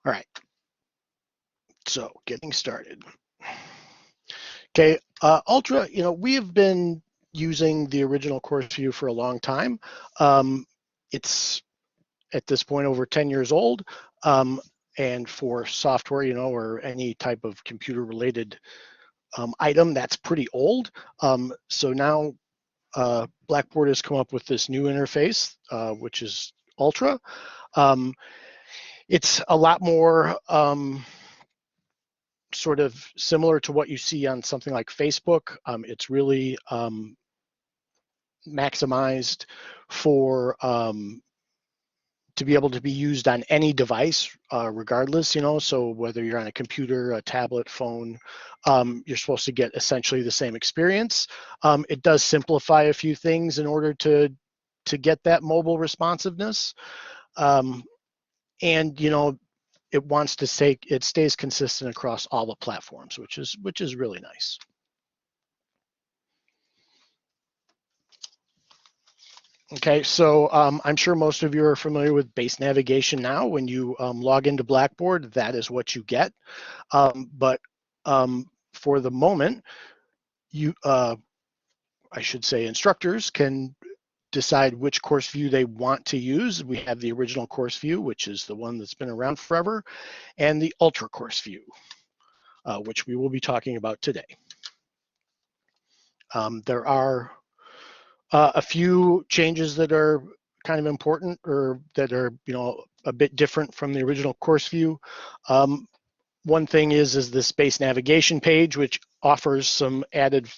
All right, so getting started. Okay, Ultra, we have been using the original course view for a long time. It's at this point over 10 years old. And for software, or any type of computer related item, that's pretty old. So now Blackboard has come up with this new interface, which is Ultra. It's a lot more sort of similar to what you see on something like Facebook. It's really maximized for to be able to be used on any device, regardless, so whether you're on a computer, a tablet, phone, you're supposed to get essentially the same experience. It does simplify a few things in order to get that mobile responsiveness. And it stays consistent across all the platforms, which is really nice. Okay, so I'm sure most of you are familiar with base navigation now. When you log into Blackboard, that is what you get. But for the moment, I should say instructors can decide which course view they want to use. We have the original course view, which is the one that's been around forever, and the Ultra course view, which we will be talking about today. There are a few changes that are kind of important, or that are a bit different from the original course view. One thing is this base navigation page, which offers some added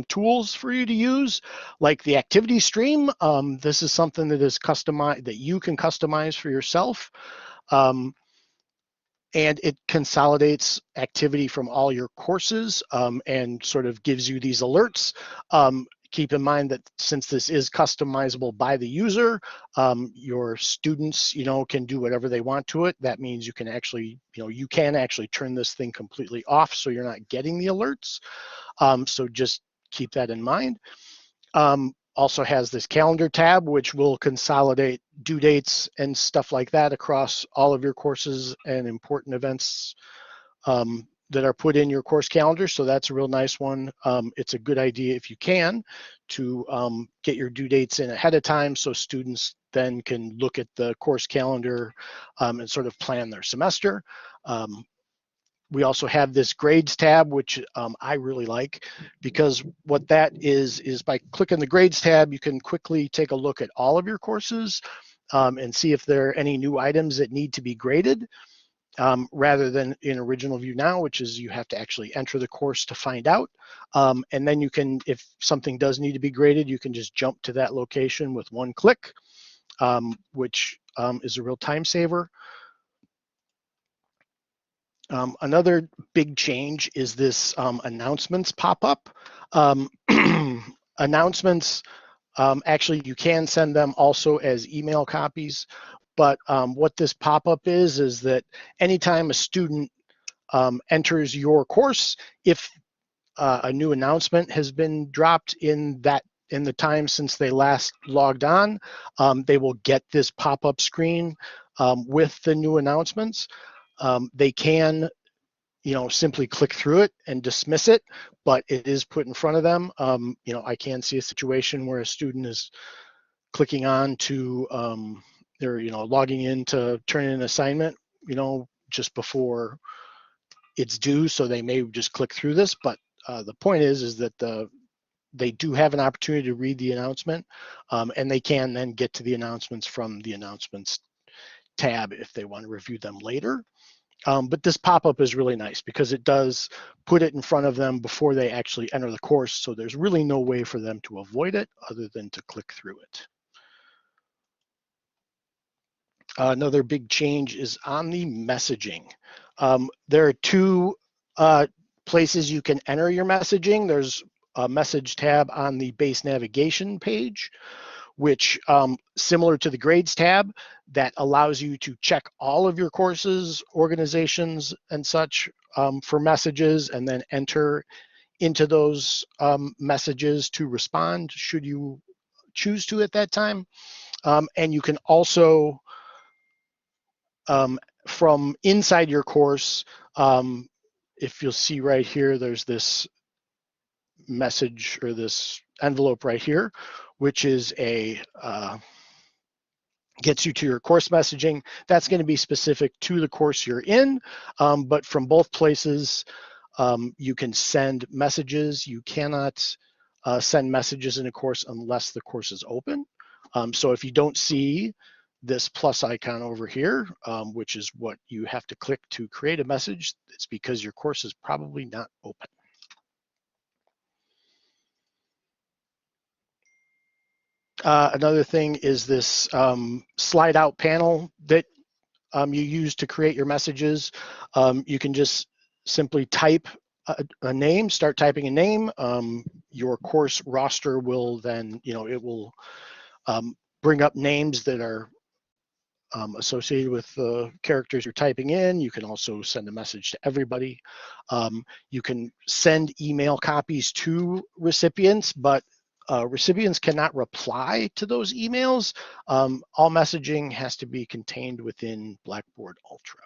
tools for you to use, like the activity stream. This is something that is customized, that you can customize for yourself. And it consolidates activity from all your courses and sort of gives you these alerts. Keep in mind that since this is customizable by the user, your students, can do whatever they want to it. That means you can actually, turn this thing completely off, so you're not getting the alerts. So just keep that in mind. Also has this calendar tab, which will consolidate due dates and stuff like that across all of your courses and important events that are put in your course calendar. So that's a real nice one. It's a good idea, if you can, to get your due dates in ahead of time, so students then can look at the course calendar and sort of plan their semester. We also have this grades tab, which I really like, because what that is by clicking the grades tab, you can quickly take a look at all of your courses and see if there are any new items that need to be graded, rather than in original view now, which is you have to actually enter the course to find out. And then you can, if something does need to be graded, you can just jump to that location with one click, which is a real time saver. Another big change is this announcements pop-up. Announcements, actually, you can send them also as email copies, but what this pop-up is that anytime a student enters your course, if a new announcement has been dropped in the time since they last logged on, they will get this pop-up screen with the new announcements. They can, simply click through it and dismiss it, but it is put in front of them. I can see a situation where a student is clicking on to, they're, logging in to turn in an assignment, just before it's due, so they may just click through this. But the point is that they do have an opportunity to read the announcement, and they can then get to the announcements from the announcements tab if they want to review them later. But this pop-up is really nice because it does put it in front of them before they actually enter the course, so there's really no way for them to avoid it other than to click through it. Another big change is on the messaging. There are two places you can enter your messaging. There's a message tab on the base navigation page, which, similar to the grades tab, that allows you to check all of your courses, organizations, and such for messages, and then enter into those messages to respond should you choose to at that time. And you can also from inside your course, if you'll see right here, there's this message or this envelope right here, which is a gets you to your course messaging. That's going to be specific to the course you're in, but from both places, you can send messages. You cannot send messages in a course unless the course is open. So if you don't see this plus icon over here, which is what you have to click to create a message, it's because your course is probably not open. Another thing is this slide out panel that you use to create your messages. You can just simply type a name, start typing a name. Your course roster will then, it will bring up names that are associated with the characters you're typing in. You can also send a message to everybody. You can send email copies to recipients, but recipients cannot reply to those emails. All messaging has to be contained within Blackboard Ultra.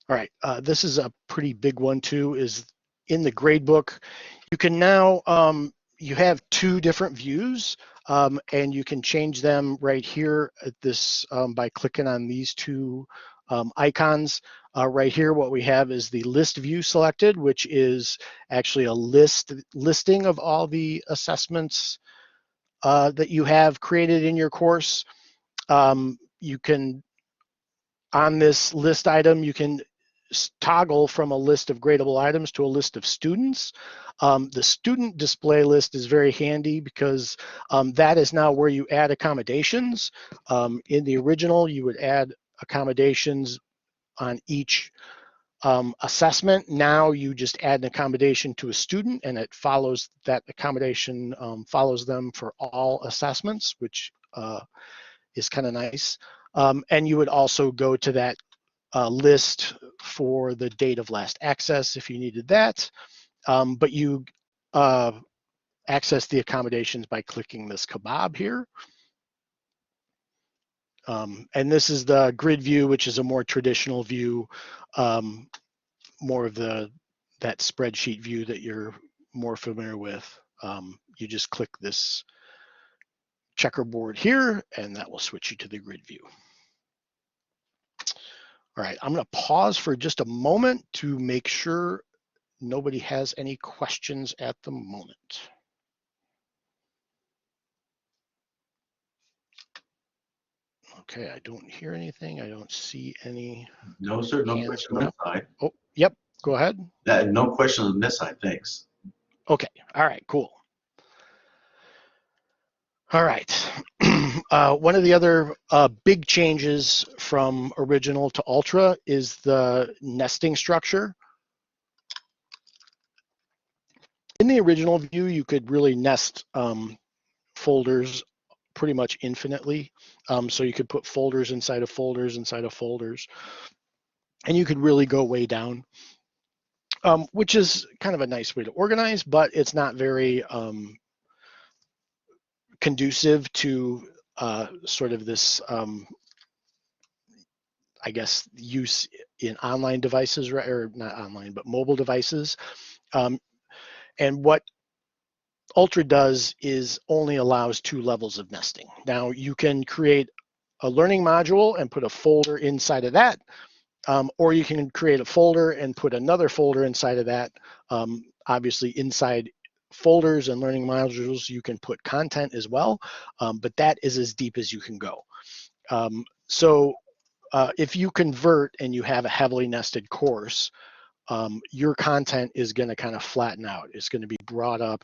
All right, this is a pretty big one too, is in the gradebook. You can now, you have two different views, and you can change them right here at this by clicking on these two icons. Right here, what we have is the list view selected, which is actually a listing of all the assessments that you have created in your course. You can, on this list item, you can toggle from a list of gradable items to a list of students. The student display list is very handy because that is now where you add accommodations. In the original, you would add accommodations on each assessment. Now you just add an accommodation to a student and it follows that accommodation, follows them for all assessments, which is kind of nice. And you would also go to that list for the date of last access if you needed that. But you access the accommodations by clicking this kebab here. And this is the grid view, which is a more traditional view, more of that spreadsheet view that you're more familiar with. You just click this checkerboard here, and that will switch you to the grid view. All right, I'm going to pause for just a moment to make sure nobody has any questions at the moment. Okay, I don't hear anything. I don't see any. No, sir. No question on the side. Oh, yep. Go ahead. No question on this side. Thanks. Okay. All right. Cool. All right. One of the other big changes from original to ultra is the nesting structure. In the original view, you could really nest folders pretty much infinitely. So you could put folders inside of folders inside of folders, and you could really go way down, which is kind of a nice way to organize, but it's not very conducive to sort of this, I guess, use in online devices, or not online, but mobile devices. And what Ultra does is only allows 2 levels of nesting. Now you can create a learning module and put a folder inside of that, or you can create a folder and put another folder inside of that. Obviously inside folders and learning modules, you can put content as well, but that is as deep as you can go. So if you convert and you have a heavily nested course, your content is going to kind of flatten out. It's going to be brought up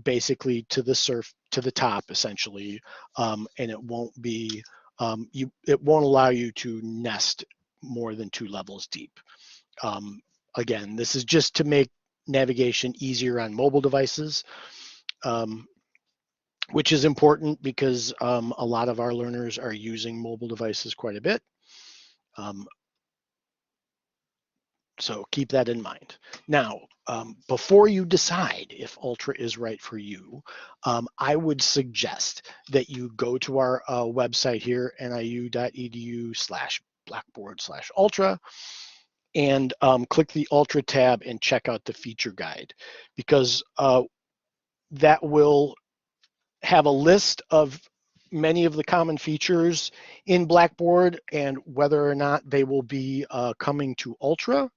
basically to the top essentially, and it won't be it won't allow you to nest more than 2 levels deep. Again, this is just to make navigation easier on mobile devices, which is important because a lot of our learners are using mobile devices quite a bit. So keep that in mind. Now, before you decide if Ultra is right for you, I would suggest that you go to our website here, niu.edu/blackboard/ultra, and click the Ultra tab and check out the feature guide, because that will have a list of many of the common features in Blackboard and whether or not they will be coming to Ultra.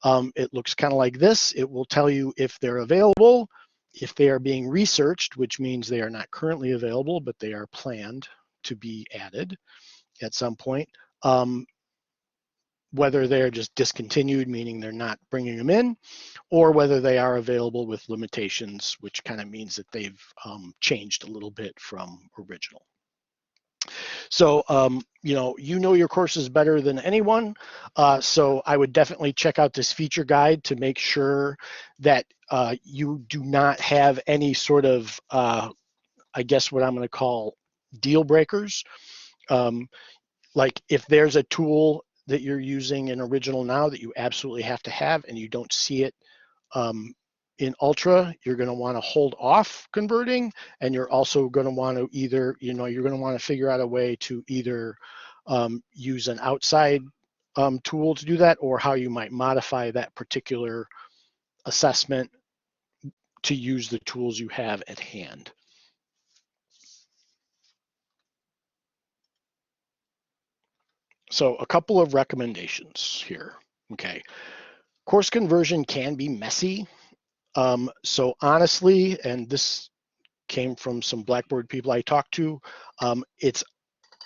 It looks kind of like this. It will tell you if they're available, if they are being researched, which means they are not currently available, but they are planned to be added at some point. Whether they're just discontinued, meaning they're not bringing them in, or whether they are available with limitations, which kind of means that they've changed a little bit from original. So, you know your courses better than anyone. So I would definitely check out this feature guide to make sure that you do not have any sort of, I guess what I'm going to call deal breakers. Like if there's a tool that you're using in original now that you absolutely have to have and you don't see it in Ultra, you're going to want to hold off converting, and you're also going to want to either, you're going to want to figure out a way to either use an outside tool to do that, or how you might modify that particular assessment to use the tools you have at hand. So a couple of recommendations here. Okay. Course conversion can be messy. So honestly, and this came from some Blackboard people I talked to, it's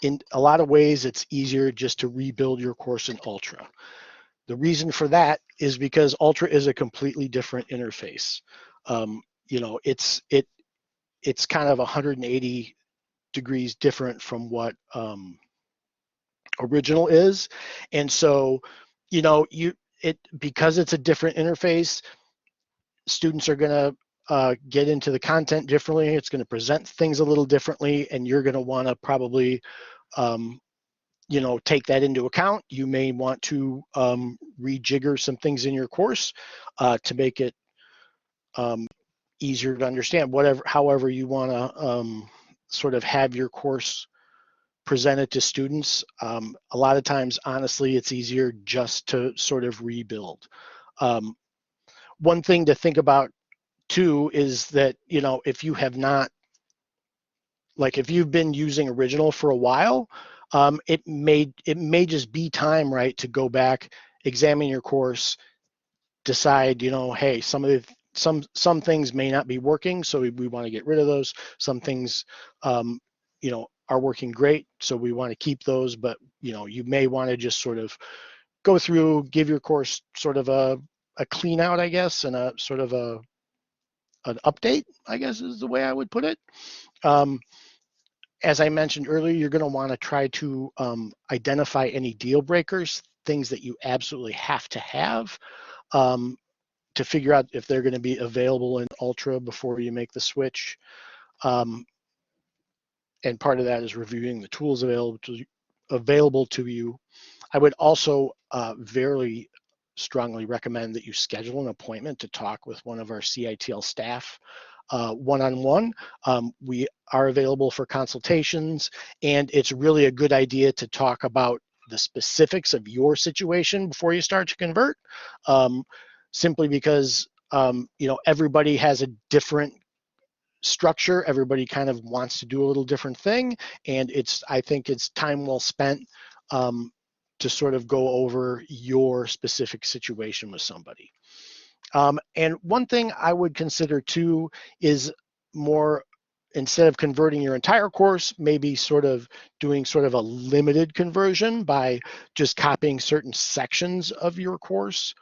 in a lot of ways, it's easier just to rebuild your course in Ultra. The reason for that is because Ultra is a completely different interface. It's kind of 180 degrees different from what original is. And so, because it's a different interface, students are going to get into the content differently. It's going to present things a little differently, and you're going to want to probably, take that into account. You may want to rejigger some things in your course to make it easier to understand. However you want to sort of have your course presented to students. A lot of times, honestly, it's easier just to sort of rebuild. One thing to think about too is that, if you have not, like if you've been using original for a while, it may just be time, right, to go back, examine your course, decide, hey, some things may not be working, so we want to get rid of those. Some things are working great, so we want to keep those, but you may want to just sort of go through, give your course sort of a clean out, I guess, and a sort of an update, I guess is the way I would put it. As I mentioned earlier, you're going to want to try to identify any deal breakers, things that you absolutely have to have, to figure out if they're going to be available in Ultra before you make the switch. And part of that is reviewing the tools available to you. I would also very strongly recommend that you schedule an appointment to talk with one of our CITL staff one-on-one. We are available for consultations, and it's really a good idea to talk about the specifics of your situation before you start to convert, simply because everybody has a different structure. Everybody kind of wants to do a little different thing, and I think it's time well spent to sort of go over your specific situation with somebody. And one thing I would consider too is more, instead of converting your entire course, maybe sort of doing sort of a limited conversion by just copying certain sections of your course.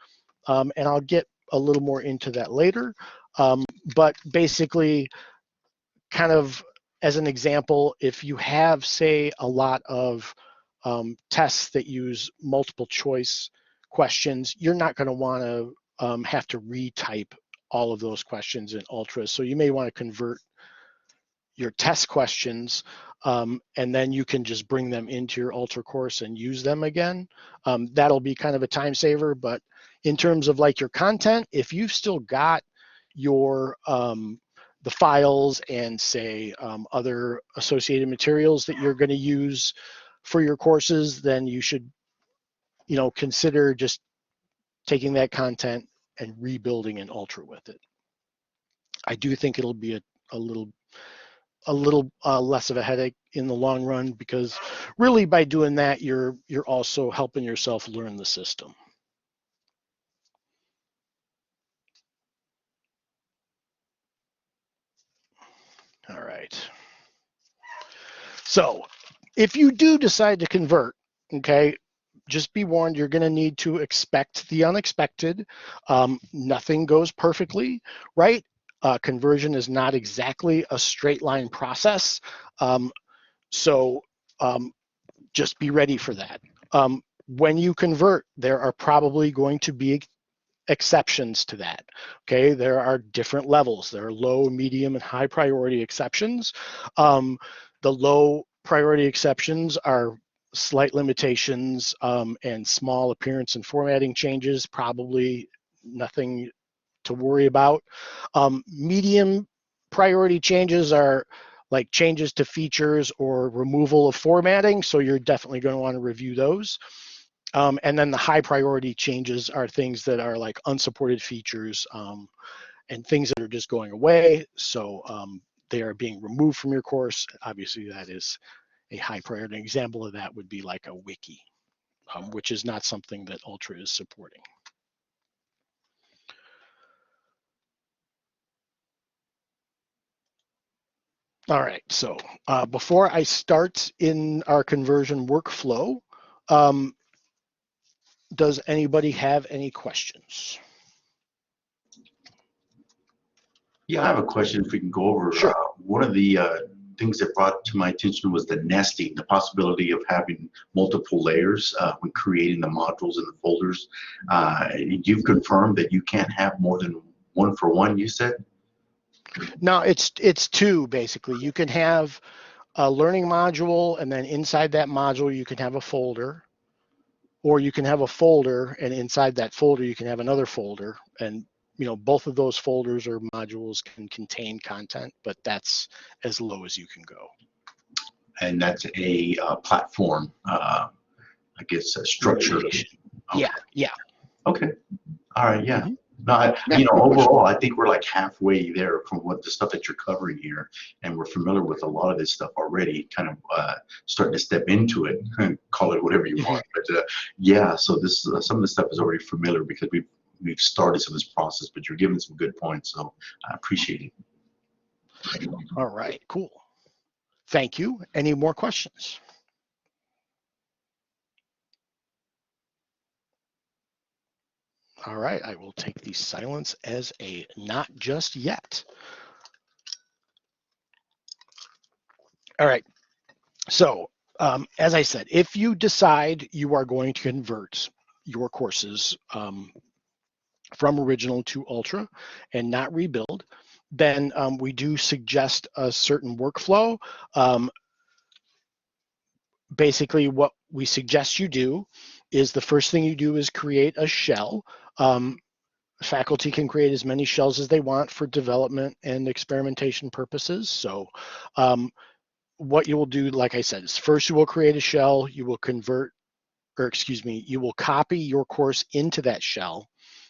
And I'll get a little more into that later. But basically, kind of as an example, if you have, say, a lot of tests that use multiple choice questions, you're not going to want to have to retype all of those questions in Ultra. So you may want to convert your test questions, and then you can just bring them into your Ultra course and use them again. That'll be kind of a time saver, but in terms of like your content, if you've still got your the files and say other associated materials that you're going to use for your courses, then you should, consider just taking that content and rebuilding an Ultra with it. I do think it'll be a little less of a headache in the long run, because really by doing that, you're also helping yourself learn the system. All right. So if you do decide to convert, okay, just be warned, you're going to need to expect the unexpected. Nothing goes perfectly, right? Conversion is not exactly a straight line process. So just be ready for that. When you convert, there are probably going to be exceptions to that. Okay, there are different levels. There are low, medium, and high priority exceptions. The low priority exceptions are slight limitations and small appearance and formatting changes, probably nothing to worry about. Medium priority changes are like changes to features or removal of formatting, so you're definitely going to want to review those. And then the high priority changes are things that are like unsupported features and things that are just going away. So they are being removed from your course. Obviously, that is a high priority. An example of that would be like a wiki, which is not something that Ultra is supporting. All right, so before I start in our conversion workflow, does anybody have any questions? Yeah, I have a question if we can go over. Sure. One of the things that brought to my attention was the nesting, the possibility of having multiple layers when creating the modules and the folders. You've confirmed that you can't have more than one for one, you said? No, it's two basically. You can have a learning module, and then inside that module you can have a folder, or you can have a folder, and inside that folder you can have another folder. And both of those folders or modules can contain content, but that's as low as you can go. And that's a platform, I guess, a structure. Okay. Yeah. Okay. All right. Yeah. Mm-hmm. No, Yeah, overall, I think we're like halfway there from what the stuff that you're covering here, and we're familiar with a lot of this stuff already. Kind of starting to step into it, call it whatever you want. But yeah, so this some of the stuff is already familiar because we've started some of this process. But you're giving some good points, so I appreciate it. All right, cool. Thank you. Any more questions? All right, I will take the silence as a not just yet. All right, so as I said, if you decide you are going to convert your courses from original to Ultra and not rebuild, then we do suggest a certain workflow. Basically, what we suggest you do is the first thing you do is create a shell. Faculty can create as many shells as they want for development and experimentation purposes. So what you will do, like I said, is first you will create a shell, you will you will copy your course into that shell,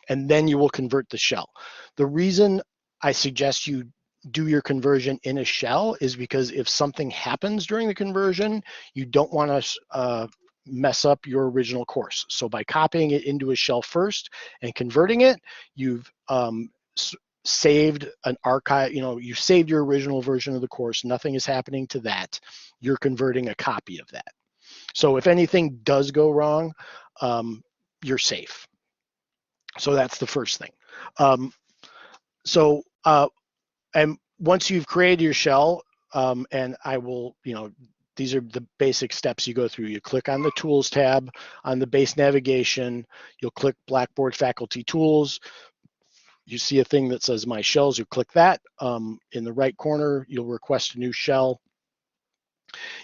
and then you will convert the shell. The reason I suggest you do your conversion in a shell is because if something happens during the conversion, you don't want to mess up your original course. So by copying it into a shell first and converting it, you've saved an archive, you saved your original version of the course. Nothing is happening to that. You're converting a copy of that. So if anything does go wrong, you're safe. So that's the first thing. And once you've created your shell, and I will, these are the basic steps you go through. You click on the Tools tab on the base navigation. You'll click Blackboard Faculty Tools. you see a thing that says My Shells, you click that. In the right corner, you'll request a new shell.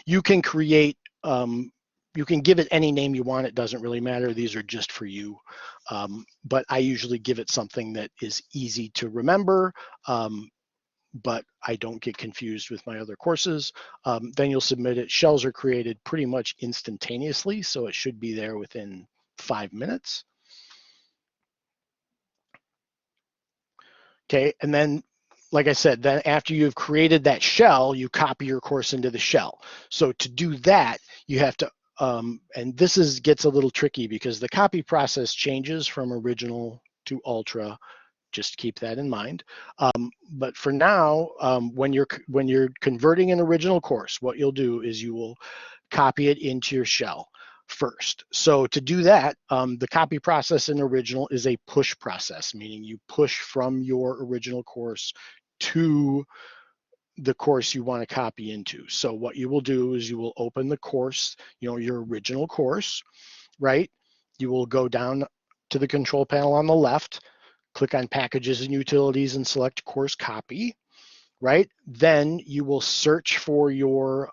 You can create, you can give it any name you want. It doesn't really matter. These are just for you. But I usually give it something that is easy to remember, but I don't get confused with my other courses. Then you'll submit it. Shells are created pretty much instantaneously, so it should be there within 5 minutes. Okay, and then, like I said, then after you've created that shell, you copy your course into the shell. So to do that, you have to, and this gets a little tricky because the copy process changes from original to ultra. Just keep that in mind. But for now, when you're converting an original course, what you'll do is you will copy it into your shell first. So to do that, the copy process in original is a push process, meaning you push from your original course to the course you want to copy into. So what you will do is you will open the course, your original course, right? You will go down to the control panel on the left, click on Packages and Utilities and select Course Copy, right? Then you will search for your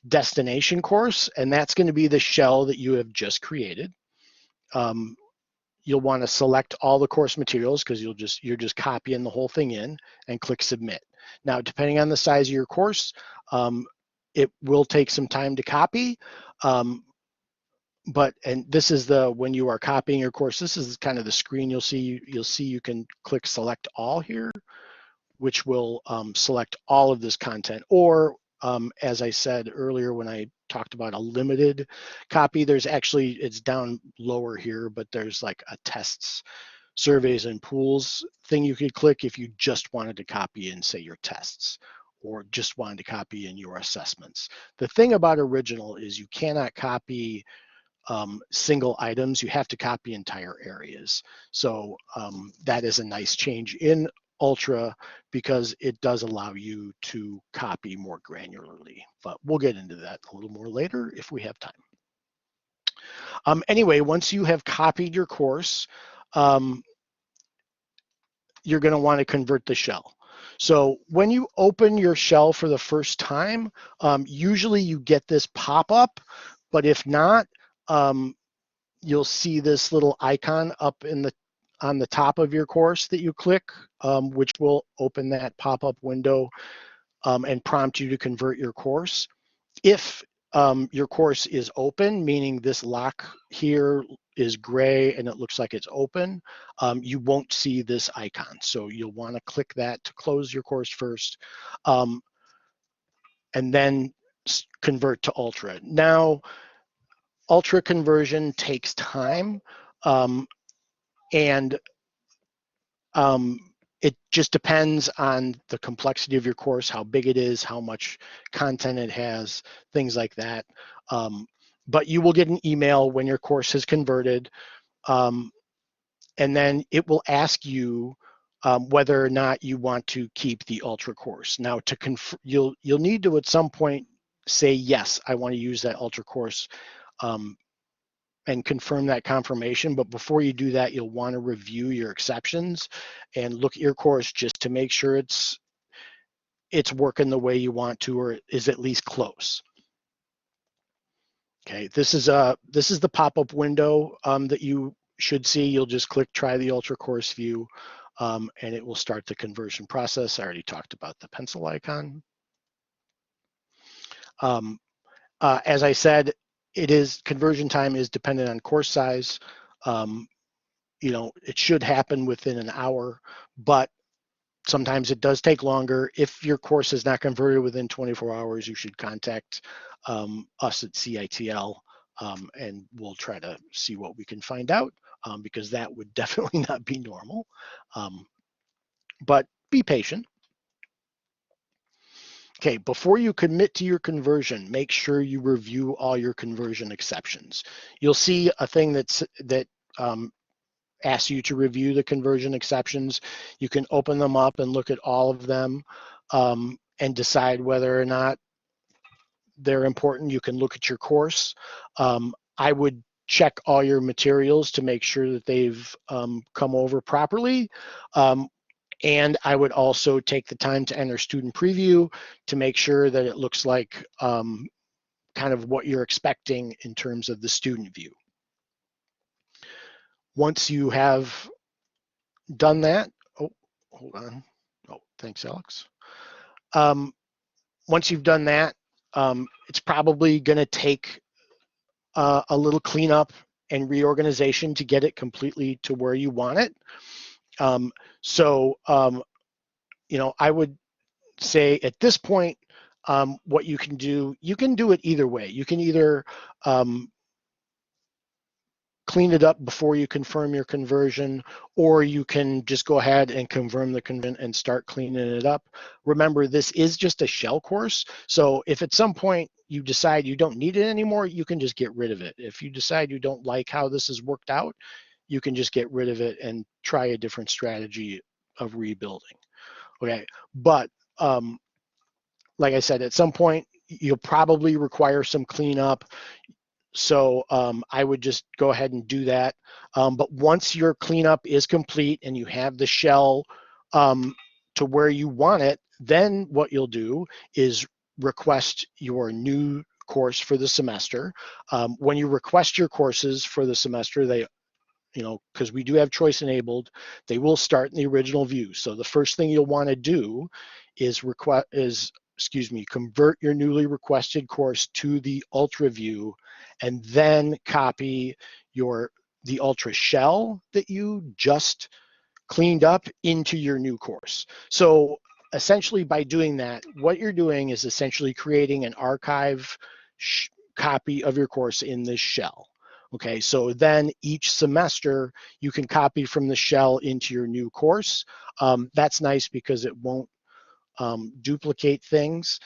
destination course, and that's going to be the shell that you have just created. You'll want to select all the course materials because you're just copying the whole thing in, and click Submit. Now, depending on the size of your course, it will take some time to copy. And this is when you are copying your course, this is kind of the screen you'll see. You'll see you can click Select All here, which will select all of this content. Or as I said earlier when I talked about a limited copy, it's down lower here, but there's like a tests, surveys, and pools thing you could click if you just wanted to copy in, say, your tests, or just wanted to copy in your assessments. The thing about original is you cannot copy single items. You have to copy entire areas. So that is a nice change in Ultra because it does allow you to copy more granularly. But we'll get into that a little more later if we have time. Anyway, once you have copied your course, you're going to want to convert the shell. So when you open your shell for the first time, usually you get this pop-up, but if not, you'll see this little icon up on the top of your course that you click, which will open that pop-up window and prompt you to convert your course. If your course is open, meaning this lock here is gray and it looks like it's open, you won't see this icon. So you'll want to click that to close your course first, and then convert to Ultra. Now, Ultra conversion takes time, and it just depends on the complexity of your course, how big it is, how much content it has, things like that. But you will get an email when your course is converted, and then it will ask you whether or not you want to keep the Ultra course. Now, you'll need to at some point say, yes, I want to use that Ultra course, and confirm that confirmation. But before you do that, you'll want to review your exceptions and look at your course just to make sure it's working the way you want to, or is at least close. Okay, this is the pop-up window that you should see. You'll just click Try the Ultra Course View, and it will start the conversion process. I already talked about the pencil icon. As I said, conversion time is dependent on course size. It should happen within an hour, but sometimes it does take longer. If your course is not converted within 24 hours, you should contact us at CITL, and we'll try to see what we can find out, because that would definitely not be normal. But be patient. Okay, before you commit to your conversion, make sure you review all your conversion exceptions. You'll see a thing that asks you to review the conversion exceptions. You can open them up and look at all of them, and decide whether or not they're important. You can look at your course. I would check all your materials to make sure that they've come over properly. And I would also take the time to enter student preview to make sure that it looks like kind of what you're expecting in terms of the student view. Once you have done that, oh, hold on. Oh, thanks, Alex. Once you've done that, it's probably going to take a little cleanup and reorganization to get it completely to where you want it. I would say at this point, what you can do it either way. You can either clean it up before you confirm your conversion, or you can just go ahead and confirm the conversion and start cleaning it up. Remember, this is just a shell course. So if at some point you decide you don't need it anymore, you can just get rid of it. If you decide you don't like how this has worked out, you can just get rid of it and try a different strategy of rebuilding. Okay, but like I said, at some point you'll probably require some cleanup. So I would just go ahead and do that. But once your cleanup is complete and you have the shell to where you want it, then what you'll do is request your new course for the semester. When you request your courses for the semester, they, because we do have choice enabled, they will start in the original view. So the first thing you'll want to do is convert your newly requested course to the Ultra view, and then copy the Ultra shell that you just cleaned up into your new course. So essentially by doing that, what you're doing is essentially creating an archive copy of your course in this shell. Okay, so then each semester you can copy from the shell into your new course. That's nice because it won't duplicate things,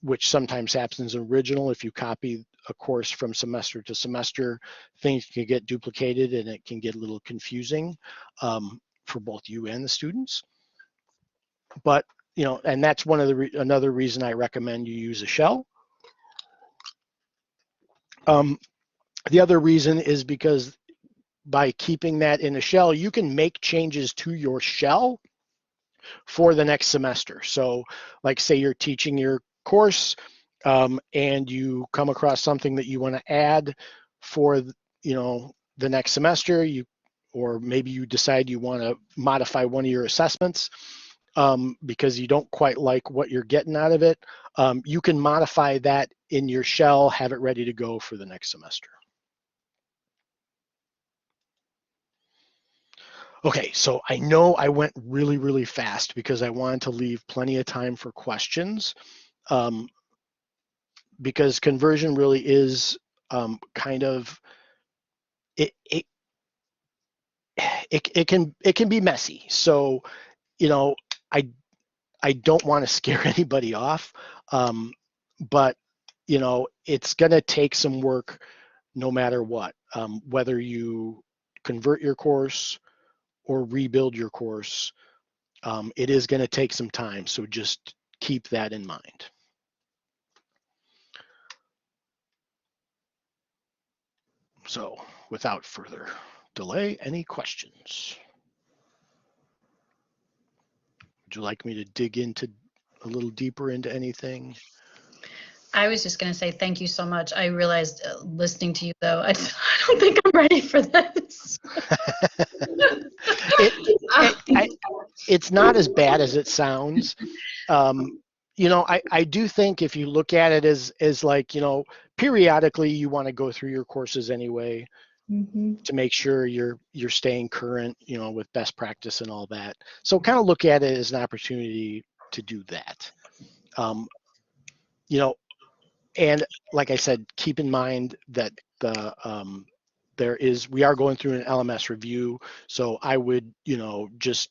which sometimes happens in original. If you copy a course from semester to semester, things can get duplicated and it can get a little confusing for both you and the students. But, and that's another reason I recommend you use a shell. The other reason is because by keeping that in a shell, you can make changes to your shell for the next semester. So like say you're teaching your course and you come across something that you want to add for the next semester, or maybe you decide you want to modify one of your assessments because you don't quite like what you're getting out of it, you can modify that in your shell, have it ready to go for the next semester. Okay, so I know I went really, really fast because I wanted to leave plenty of time for questions, because conversion really is kind of it can be messy. So I don't want to scare anybody off, but it's going to take some work no matter what, whether you convert your course or rebuild your course. It is going to take some time, so just keep that in mind. So without further delay, any questions? Would you like me to dig into a little deeper into anything? I was just going to say thank you so much. I realized listening to you, though, I don't think I'm ready for this. It's not as bad as it sounds. I do think if you look at it as like, periodically you want to go through your courses anyway, to make sure you're staying current, with best practice and all that. So kind of look at it as an opportunity to do that. And like I said, keep in mind that we are going through an LMS review, so I would, just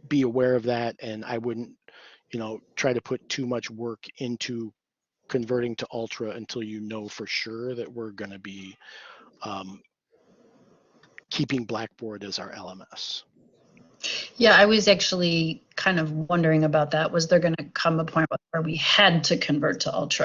be aware of that, and I wouldn't, try to put too much work into converting to Ultra until you know for sure that we're going to be keeping Blackboard as our LMS. Yeah, I was actually kind of wondering about that. Was there going to come a point where we had to convert to Ultra?